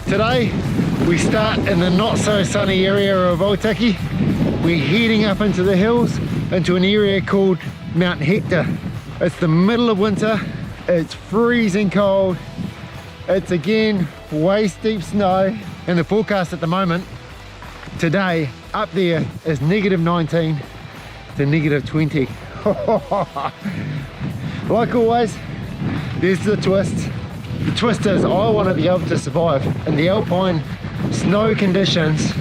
Today we start in the not so sunny area of Otaki. We're heading up into the hills into an area called Mount Hector. It's the middle of winter, it's freezing cold, it's again waist deep snow, and the forecast at the moment today up there is -19 to -20. Like always, there's the twist. The twist is I want to be able to survive in the alpine snow conditions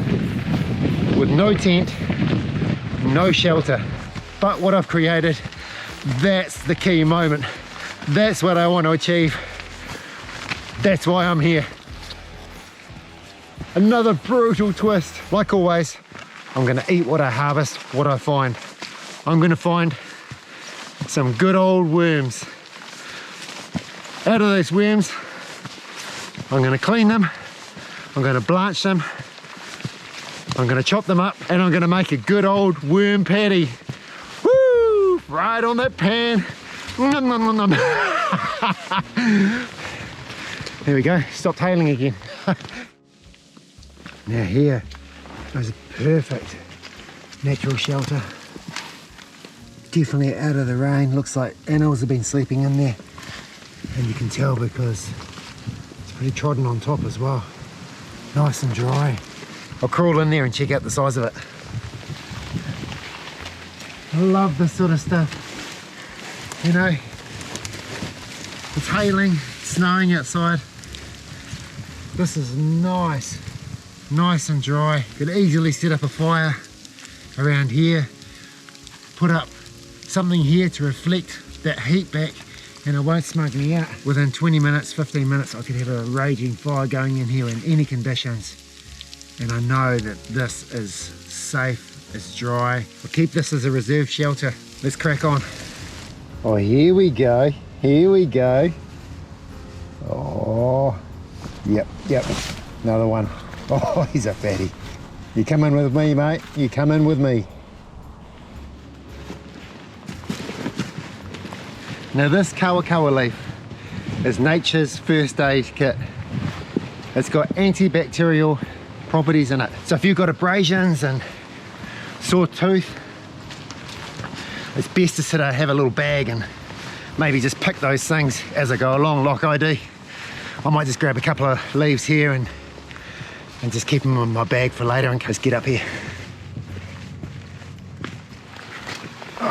with no tent, no shelter. But what I've created, that's the key moment. That's what I want to achieve. That's why I'm here. Another brutal twist. Like always, I'm going to eat what I harvest, what I find. I'm going to find some good old worms. Out of those worms, I'm going to clean them, I'm going to blanch them, I'm going to chop them up, and I'm going to make a good old worm patty. Woo! Right on that pan. Nom, nom, nom, nom. There we go, stopped hailing again. Now here is a perfect natural shelter. Definitely out of the rain. Looks like animals have been sleeping in there. And you can tell because it's pretty trodden on top as well. Nice and dry. I'll crawl in there and check out the size of it. I love this sort of stuff. You know, it's hailing, it's snowing outside. This is nice, nice and dry. Could easily set up a fire around here, put up something here to reflect that heat back, and it won't smoke me out. Within 20 minutes, 15 minutes, I could have a raging fire going in here in any conditions. And I know that this is safe, it's dry. I'll keep this as a reserve shelter. Let's crack on. Oh, here we go, here we go. Oh, yep, another one. Oh, he's a fatty. You come in with me, mate, you come in with me. Now this kawakawa leaf is nature's first aid kit. It's got antibacterial properties in it. So if you've got abrasions and sore tooth, it's best to sort of have a little bag and maybe just pick those things as I go along like I do. I might just grab a couple of leaves here and just keep them in my bag for later in case I get up here. Oh,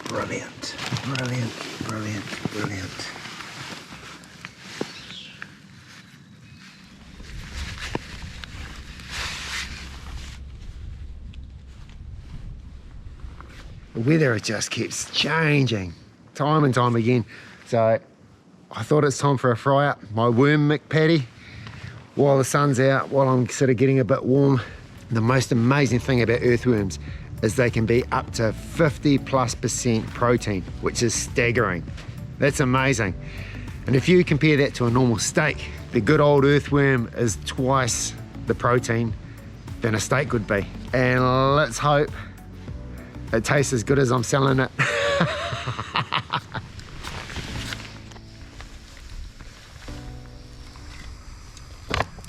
brilliant, brilliant. Brilliant, brilliant. The weather just keeps changing time and time again. So I thought it's time for a fry up my worm McPatty while the sun's out, while I'm sort of getting a bit warm. The most amazing thing about earthworms is they can be up to 50+% protein, which is staggering. That's amazing. And if you compare that to a normal steak, the good old earthworm is twice the protein than a steak would be. And let's hope it tastes as good as I'm selling it.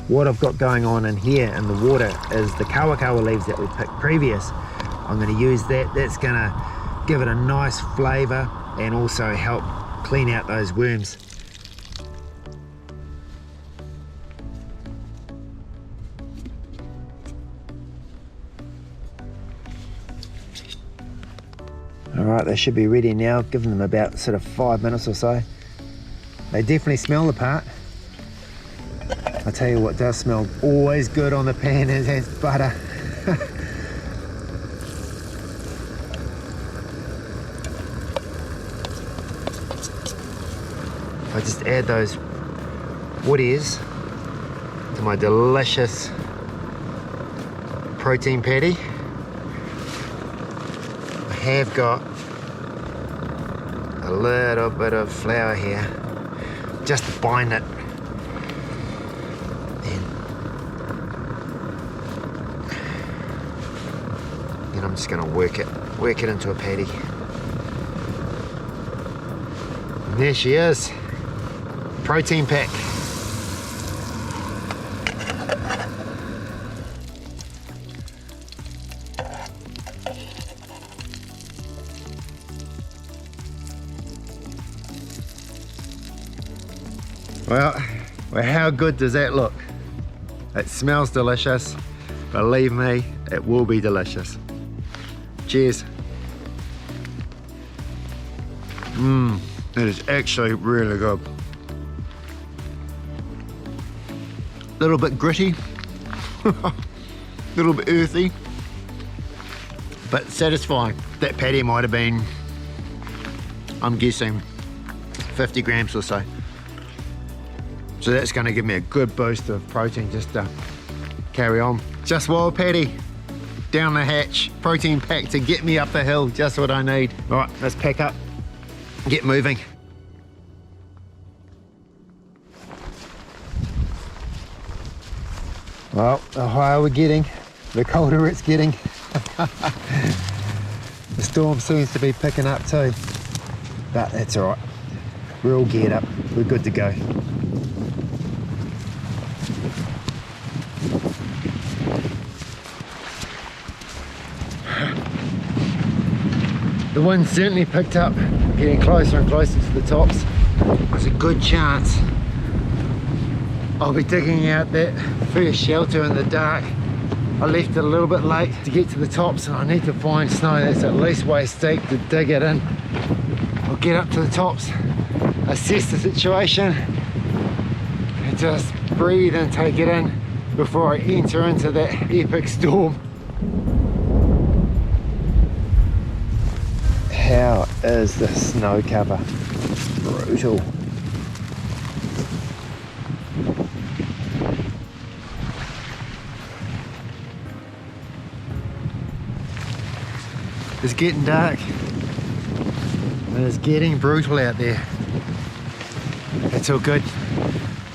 What I've got going on in here in the water is the kawakawa leaves that we picked previous. I'm going to use that. That's going to give it a nice flavour and also help clean out those worms. Alright, they should be ready now. Give them about sort of 5 minutes or so. They definitely smell the part. I tell you what does smell always good on the pan is butter. I just add those wood ears to my delicious protein patty. I have got a little bit of flour here just to bind it. Then I'm just going to work it into a patty. And there she is. Protein pack. Well, how good does that look? It smells delicious. Believe me, it will be delicious. Cheers. It is actually really good. Little bit gritty, little bit earthy, but satisfying. That patty might have been, I'm guessing, 50 grams or so. So that's going to give me a good boost of protein just to carry on. Just wild patty, down the hatch, protein pack to get me up the hill, just what I need. All right, let's pack up, get moving. Well, the higher we're getting, the colder it's getting. The storm seems to be picking up too, but that's all right. We're all geared up, we're good to go. The wind certainly picked up, getting closer and closer to the tops. There's a good chance I'll be digging out that first shelter in the dark. I left it a little bit late to get to the tops, and I need to find snow that's at least waist deep to dig it in. I'll get up to the tops, assess the situation, and just breathe and take it in before I enter into that epic storm. How is the snow cover? Brutal. It's getting dark and it's getting brutal out there. It's all good.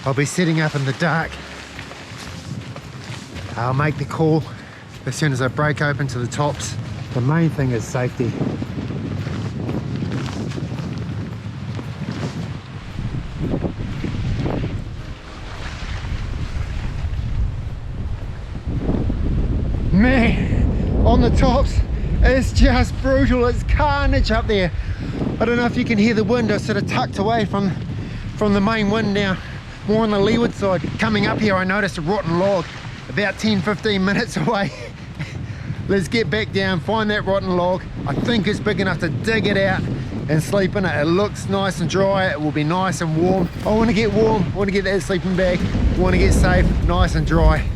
I'll be sitting up in the dark. I'll make the call as soon as I break open to the tops. The main thing is safety. Man, on the tops, it's just brutal. It's carnage up there. I don't know if you can hear the wind. I sort of tucked away from the main wind now, more on the leeward side. Coming up here, I noticed a rotten log about 10-15 minutes away. Let's get back down, find that rotten log. I think it's big enough to dig it out and sleep in it. It looks nice and dry. It will be nice and warm. I want to get warm. I want to get that sleeping bag. I want to get safe, nice and dry.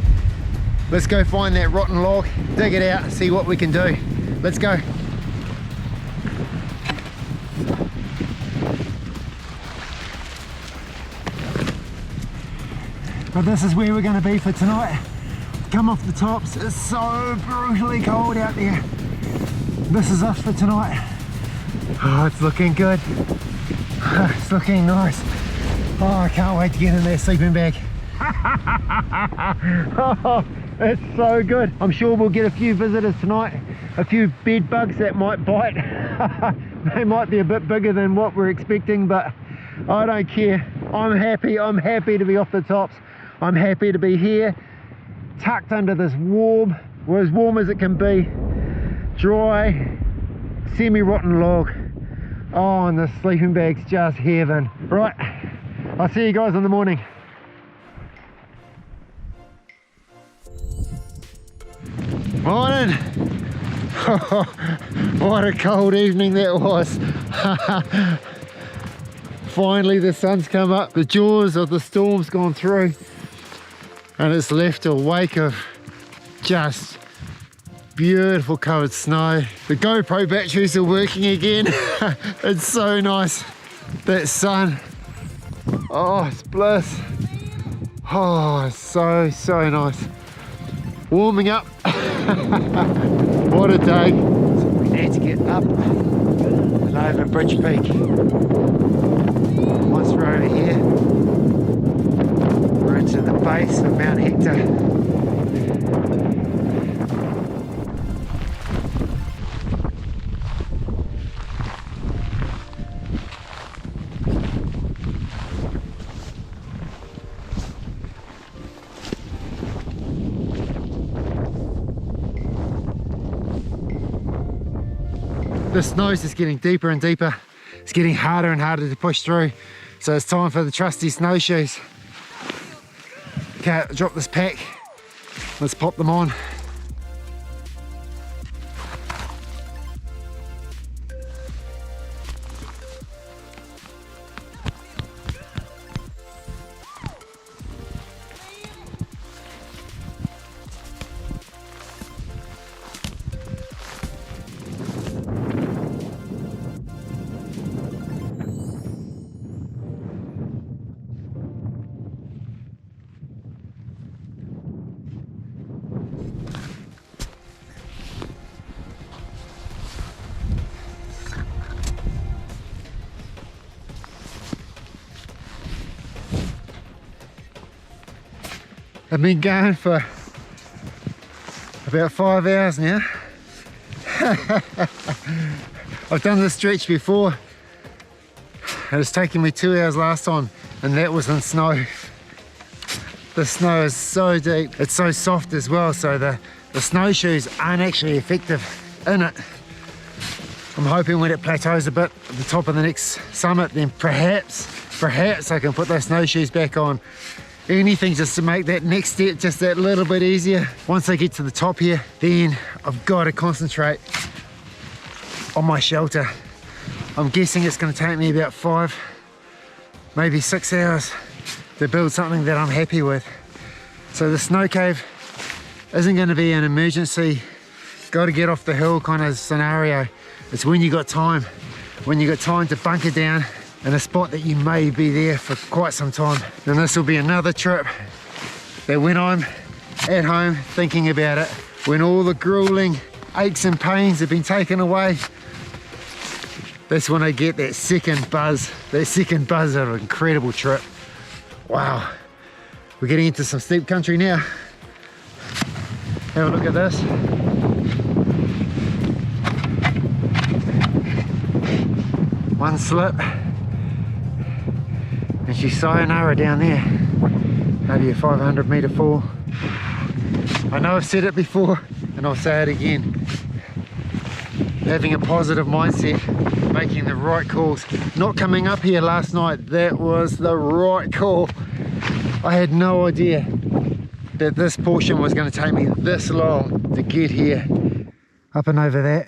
Let's go find that rotten log, dig it out, see what we can do. Let's go. But this is where we're going to be for tonight. Come off the tops. It's so brutally cold out there. This is us for tonight. Oh, it's looking good. It's looking nice. Oh, I can't wait to get in that sleeping bag. Oh, it's so good. I'm sure we'll get a few visitors tonight, a few bed bugs that might bite. They might be a bit bigger than what we're expecting, but I don't care. I'm happy to be off the tops. I'm happy to be here, tucked under this warm, or as warm as it can be, dry, semi-rotten log. Oh, and the sleeping bag's just heaven. Right, I'll see you guys in the morning. Morning! What a cold evening that was. Finally the sun's come up, the jaws of the storm's gone through, and it's left a wake of just beautiful covered snow. The GoPro batteries are working again. It's so nice, that sun. Oh, it's bliss. Oh, it's so nice. Warming up. What a day. So we need to get up and over Bridge Peak. Once we're over here, we're into the base of Mount Hector. The snow's just getting deeper and deeper. It's getting harder and harder to push through. So it's time for the trusty snowshoes. Okay, drop this pack. Let's pop them on. I've been going for about 5 hours now. I've done this stretch before. It was taking me 2 hours last time, and that was in snow. The snow is so deep, it's so soft as well, so the snowshoes aren't actually effective in it. I'm hoping when it plateaus a bit at the top of the next summit, then perhaps I can put those snowshoes back on. Anything just to make that next step just that little bit easier. Once I get to the top here, then I've got to concentrate on my shelter. I'm guessing it's going to take me about 5, maybe 6 hours to build something that I'm happy with. So the snow cave isn't going to be an emergency, got to get off the hill kind of scenario. It's when you got time to bunker down in a spot that you may be there for quite some time. And this will be another trip that when I'm at home thinking about it, when all the grueling aches and pains have been taken away, that's when I get that second buzz of an incredible trip. Wow, we're getting into some steep country now. Have a look at this. One slip, and she's sayonara down there. Maybe a 500 meter fall. I know I've said it before, and I'll say it again. Having a positive mindset, making the right calls. Not coming up here last night, that was the right call. I had no idea that this portion was going to take me this long to get here. Up and over that,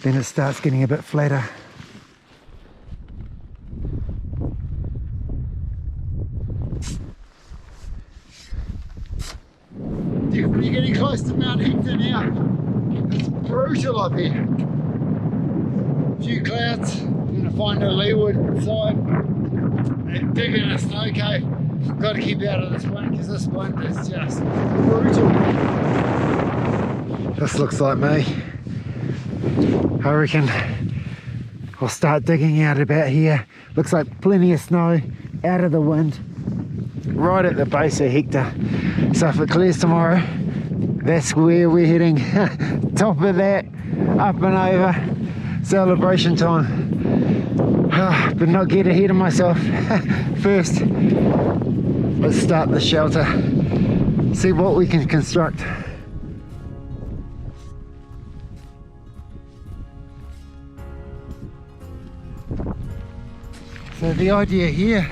then it starts getting a bit flatter. Definitely getting close to Mount Hector now. It's brutal up here. A few clouds, I'm going to find a leeward side and dig in a snow cave. Got to keep out of this one because this one is just brutal. This looks like me. I reckon I'll start digging out about here. Looks like plenty of snow, out of the wind, right at the base of Hector. So if it clears tomorrow, that's where we're heading. Top of that, up and over, celebration time. But not get ahead of myself. First, let's start the shelter, see what we can construct. So the idea here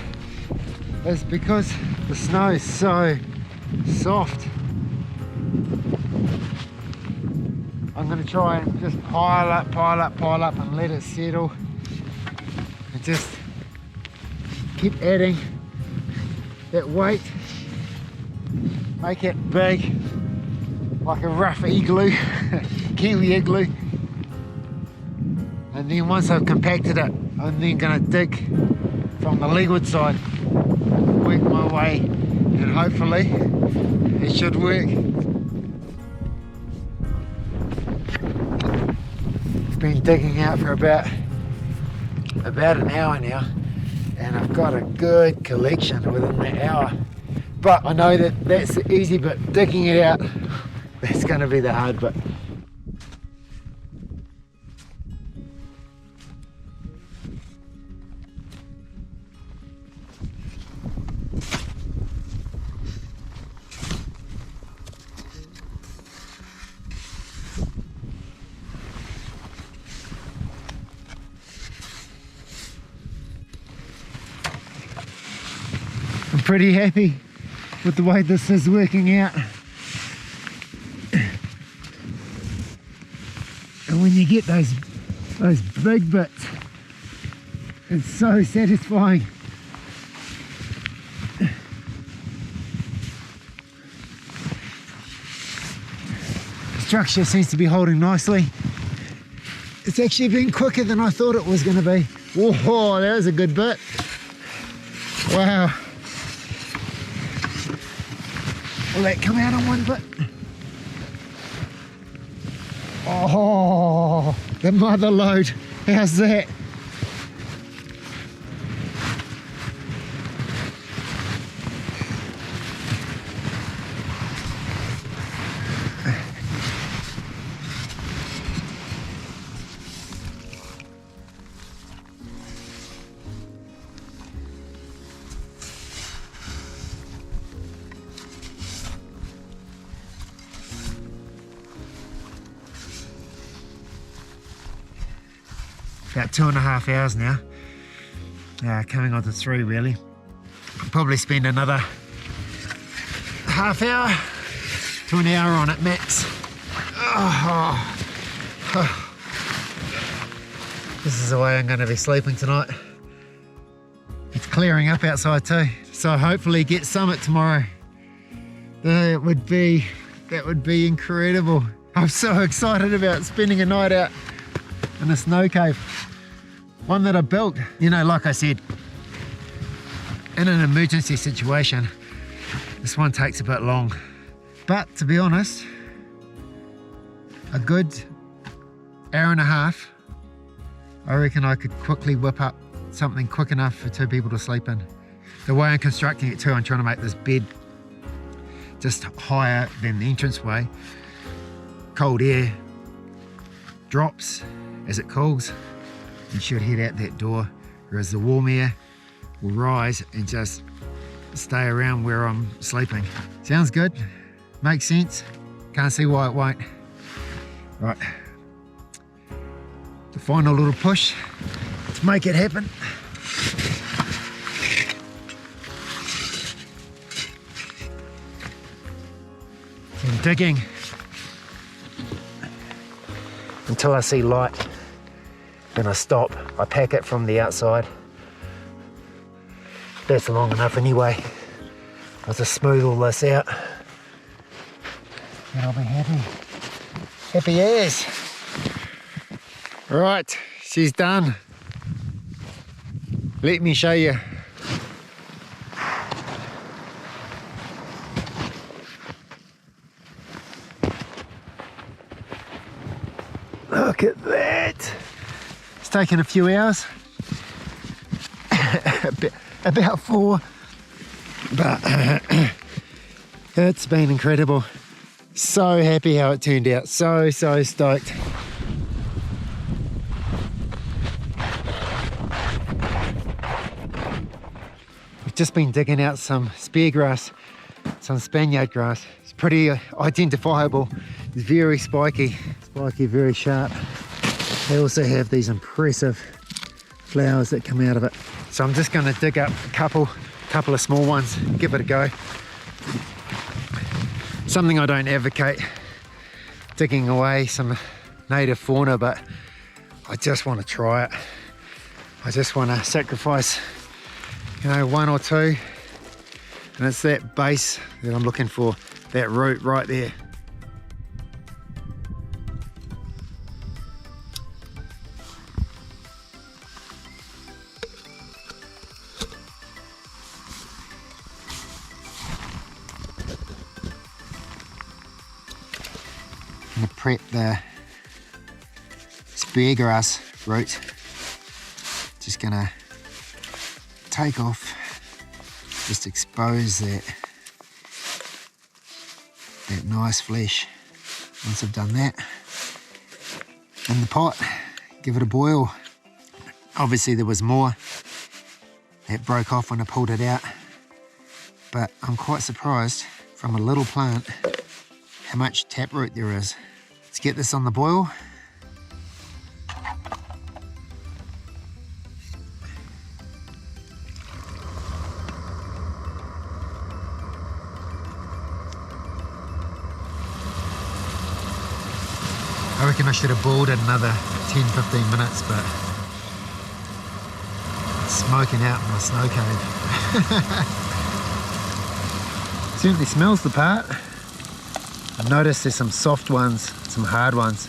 is because the snow is so soft, I'm going to try and just pile up and let it settle, and just keep adding that weight, make it big like a rough igloo, Kiwi igloo. And then once I've compacted it, I'm then going to dig from the leeward side, work my way, and hopefully it should work. I've been digging out for about an hour now, and I've got a good collection within that hour. But I know that that's the easy bit, digging it out, that's going to be the hard bit. pretty happy with the way this is working out. And when you get those big bits, it's so satisfying. The structure seems to be holding nicely. It's actually been quicker than I thought it was going to be. Whoa, that was a good bit. Wow. Will that come out on one bit? Oh, the mother load. How's that? About 2.5 hours now, coming on to 3 really. I'll probably spend another half hour to an hour on it max. This is the way I'm going to be sleeping tonight. It's clearing up outside too, so hopefully get summit tomorrow. That would be incredible. I'm so excited about spending a night out in a snow cave. One that I built, you know, like I said, in an emergency situation, this one takes a bit long. But to be honest, a good hour and a half, I reckon I could quickly whip up something quick enough for 2 people to sleep in. The way I'm constructing it too, I'm trying to make this bed just higher than the entranceway. Cold air drops as it cools and should head out that door, whereas the warm air will rise and just stay around where I'm sleeping. Sounds good, makes sense, can't see why it won't. Right, the final little push to make it happen. I'm digging until I see light. Then I stop, I pack it from the outside. That's long enough anyway. I'll just smooth all this out and I'll be happy. Happy as. Right, she's done. Let me show you. Look at that. It's taken a few hours, about 4, but it's been incredible. So happy how it turned out, so stoked. We've just been digging out some spear grass, some Spaniard grass. It's pretty identifiable, it's very spiky, very sharp. They also have these impressive flowers that come out of it. So I'm just going to dig up a couple of small ones, give it a go. Something I don't advocate, digging away some native fauna, but I just want to try it. I just want to sacrifice, you know, 1 or 2, and it's that base that I'm looking for, that root right there. I'm going to prep the spear grass root. Just going to take off, just expose that nice flesh. Once I've done that, in the pot, give it a boil. Obviously there was more that broke off when I pulled it out, but I'm quite surprised from a little plant how much taproot there is. Let's get this on the boil. I reckon I should have boarded another 10-15 minutes, but it's smoking out in my snow cave. Certainly smells the part. I've noticed there's some soft ones, some hard ones.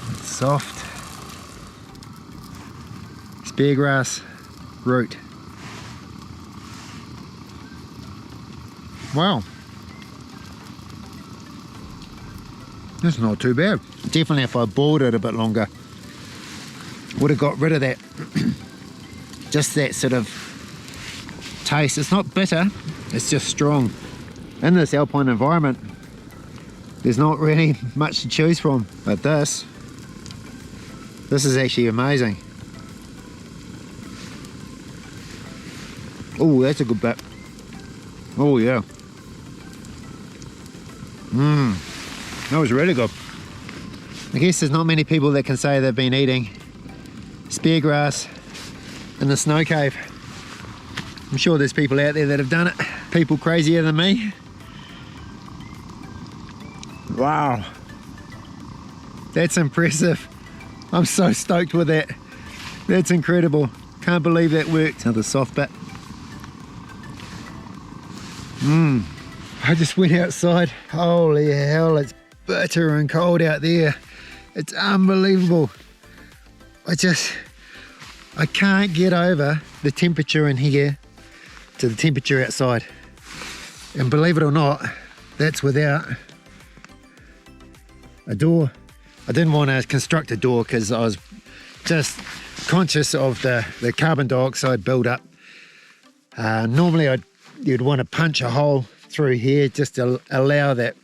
It's soft. Speargrass root. Wow. That's not too bad. Definitely if I boiled it a bit longer, would have got rid of that, just that sort of taste. It's not bitter, it's just strong. In this alpine environment, there's not really much to choose from, but this is actually amazing. Oh, that's a good bit. Oh yeah. That was really good. I guess there's not many people that can say they've been eating speargrass in the snow cave. I'm sure there's people out there that have done it. People crazier than me. Wow. That's impressive. I'm so stoked with that. That's incredible. Can't believe that worked. Another soft bit. I just went outside. Holy hell, it's bitter and cold out there. It's unbelievable. I can't get over the temperature in here to the temperature outside. And believe it or not, that's without a door. I didn't want to construct a door because I was just conscious of the carbon dioxide build-up. Normally you'd want to punch a hole through here just to allow that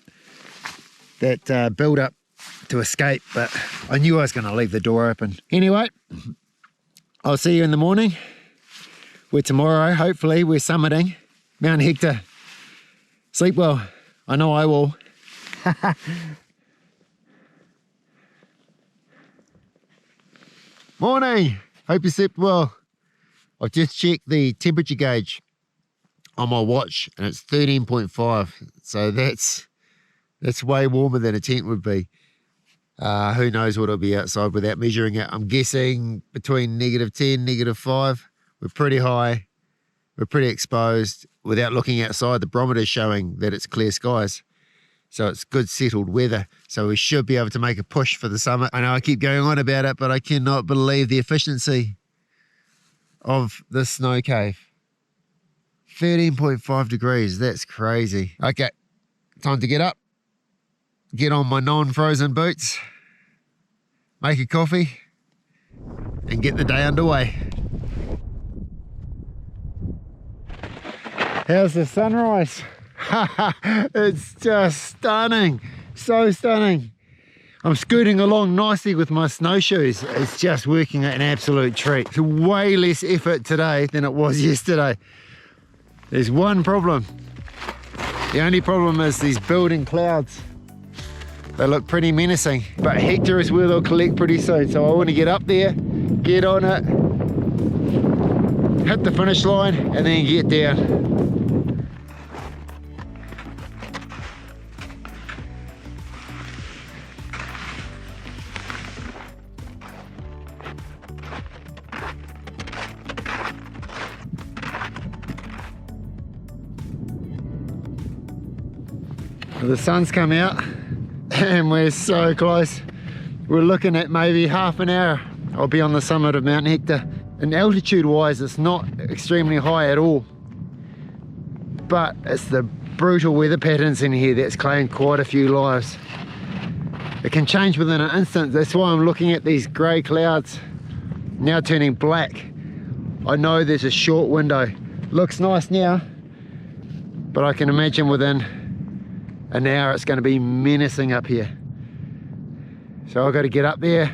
build-up to escape, but I knew I was going to leave the door open. Anyway, I'll see you in the morning, where tomorrow, hopefully, we're summiting Mount Hector. Sleep well. I know I will. Morning. Hope you slept well. I've just checked the temperature gauge on my watch and it's 13.5. So that's way warmer than a tent would be. Who knows what it'll be outside without measuring it. I'm guessing between -10, -5. We're pretty high. We're pretty exposed. Without looking outside, the barometer's showing that it's clear skies. So it's good settled weather. So we should be able to make a push for the summit. I know I keep going on about it, but I cannot believe the efficiency of this snow cave. 13.5 degrees, that's crazy. Okay, time to get up, get on my non-frozen boots, make a coffee, and get the day underway. How's the sunrise? It's just stunning, so stunning. I'm scooting along nicely with my snowshoes. It's just working at an absolute treat. It's way less effort today than it was yesterday. There's one problem. The only problem is these building clouds. They look pretty menacing, but Hector is where they'll collect pretty soon. So I want to get up there, get on it, hit the finish line, and then get down. The sun's come out and we're so close. We're looking at maybe half an hour. I'll be on the summit of Mount Hector. And altitude wise, it's not extremely high at all. But it's the brutal weather patterns in here that's claimed quite a few lives. It can change within an instant. That's why I'm looking at these grey clouds now turning black. I know there's a short window. Looks nice now, but I can imagine within an hour it's going to be menacing up here. So I've got to get up there,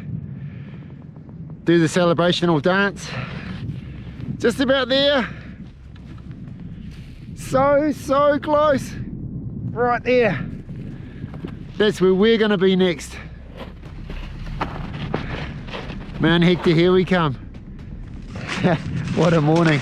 do the celebrational dance. Just about there. So close. Right there. That's where we're going to be next. Mount Hector, here we come. What a morning.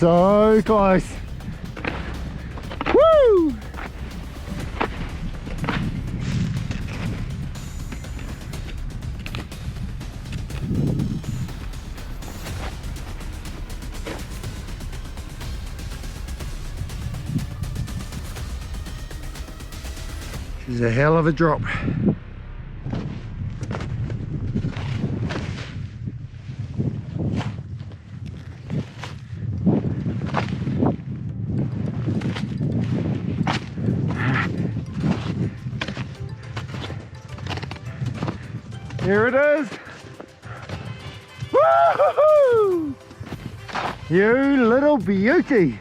So close. Woo! This is a hell of a drop. Here it is. Woo-hoo-hoo! You little beauty.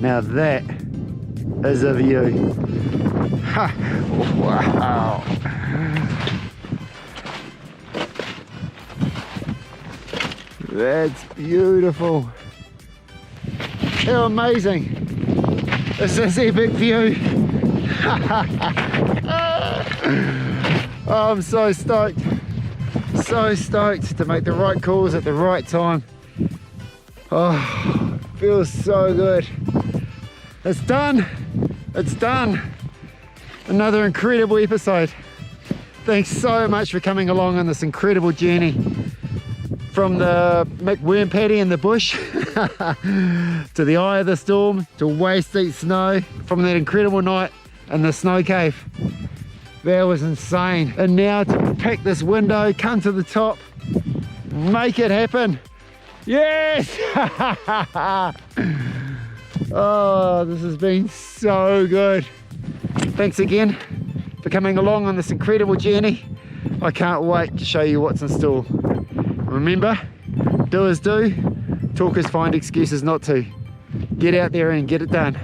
Now that is a view. Ha! Wow. That's beautiful. How amazing. This is epic view. Oh, I'm so stoked. So stoked to make the right calls at the right time. Oh, feels so good. It's done. It's done. Another incredible episode. Thanks so much for coming along on this incredible journey. From the worm paddy in the bush to the eye of the storm to waist deep snow, from that incredible night in the snow cave. That was insane. And now to pick this window, come to the top, make it happen. Yes! Oh, this has been so good. Thanks again for coming along on this incredible journey. I can't wait to show you what's in store. Remember, doers do, talkers find excuses not to. Get out there and get it done.